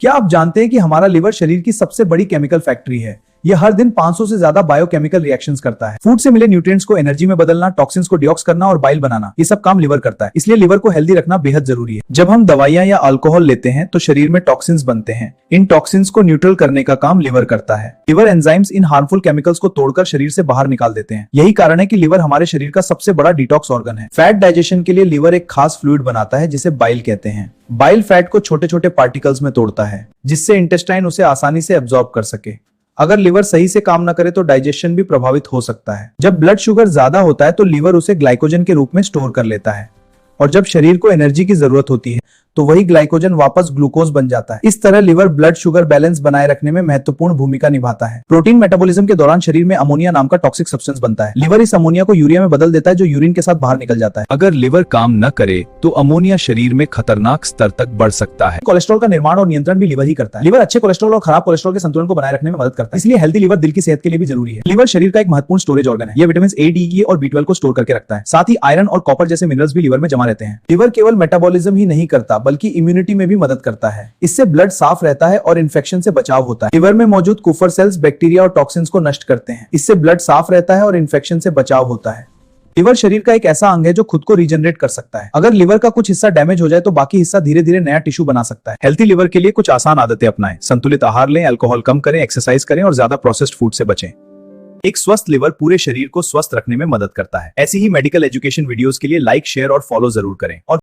क्या आप जानते हैं कि हमारा लिवर शरीर की सबसे बड़ी केमिकल फैक्ट्री है। यह हर दिन 500 से ज्यादा बायोकेमिकल रिएक्शंस करता है। फूड से मिले न्यूट्रिएंट्स को एनर्जी में बदलना, टॉक्सिन्स को डिऑक्स करना और बाइल बनाना, ये सब काम लिवर करता है। इसलिए लिवर को हेल्दी रखना बेहद जरूरी है। जब हम दवाइयां या अल्कोहल लेते हैं तो शरीर में टॉक्सिन्स बनते हैं। इन टॉक्सिन्स को न्यूट्रल करने का काम लिवर करता है। लिवर एंजाइम्स इन हार्मफुल केमिकल्स को तोड़कर शरीर से बाहर निकाल देते हैं। यही कारण है कि लिवर हमारे शरीर का सबसे बड़ा डिटॉक्स ऑर्गन है। फैट डाइजेशन के लिए लिवर एक खास फ्लूइड बनाता है जिसे बाइल कहते हैं। बाइल फैट को छोटे छोटे पार्टिकल्स में तोड़ता है जिससे इंटेस्टाइन उसे आसानी से एब्जॉर्ब कर सके। अगर लिवर सही से काम न करे तो डाइजेशन भी प्रभावित हो सकता है। जब ब्लड शुगर ज्यादा होता है तो लिवर उसे ग्लाइकोजन के रूप में स्टोर कर लेता है और जब शरीर को एनर्जी की जरूरत होती है तो वही ग्लाइकोजन वापस ग्लूकोज बन जाता है। इस तरह लिवर ब्लड शुगर बैलेंस बनाए रखने में महत्वपूर्ण भूमिका निभाता है। प्रोटीन मेटाबॉलिज्म के दौरान शरीर में अमोनिया नाम का टॉक्सिक सब्सटेंस बनता है। लिवर इस अमोनिया को यूरिया में बदल देता है जो यूरिन के साथ बाहर निकल जाता है। अगर लिवर काम न करे तो अमोनिया शरीर में खतरनाक स्तर तक बढ़ सकता है। कोलेस्ट्रॉल का निर्माण और नियंत्रण भी लिवर ही करता है। लिवर अच्छे कोलेस्ट्रॉल और खराब कोलेस्ट्रॉल के संतुलन को बनाए रखने में मदद करता है। इसलिए हेल्दी लिवर दिल की सेहत के लिए भी जरूरी है। लिवर शरीर का एक महत्वपूर्ण स्टोरेज ऑर्गन है। यह विटामिन ए, डी और बी12 को स्टोर करके रखता है। साथ ही आयरन और कॉपर जैसे मिनरल्स भी लिवर में जमा रहते हैं। लिवर केवल मेटाबॉलिज्म ही नहीं करता बल्कि इम्यूनिटी में भी मदद करता है। इससे ब्लड साफ रहता है और इन्फेक्शन से बचाव होता है। लिवर में मौजूद कुफर सेल्स बैक्टीरिया और टॉक्सिन्स को नष्ट करते हैं। इससे ब्लड साफ रहता है और इन्फेक्शन से बचाव होता है। लिवर शरीर का एक ऐसा अंग है जो खुद को रीजनरेट कर सकता है। अगर लिवर का कुछ हिस्सा डैमेज हो जाए तो बाकी हिस्सा धीरे धीरे नया टिश्यू बना सकता है। हेल्थी लिवर के लिए कुछ आसान आदतें अपनाएं। संतुलित आहार लें, अल्कोहल कम करें, एक्सरसाइज करें और ज्यादा प्रोसेस्ड फूड से बचें। एक स्वस्थ लिवर पूरे शरीर को स्वस्थ रखने में मदद करता है। ऐसी ही मेडिकल एजुकेशन वीडियोस के लिए लाइक, शेयर और फॉलो जरूर करें। और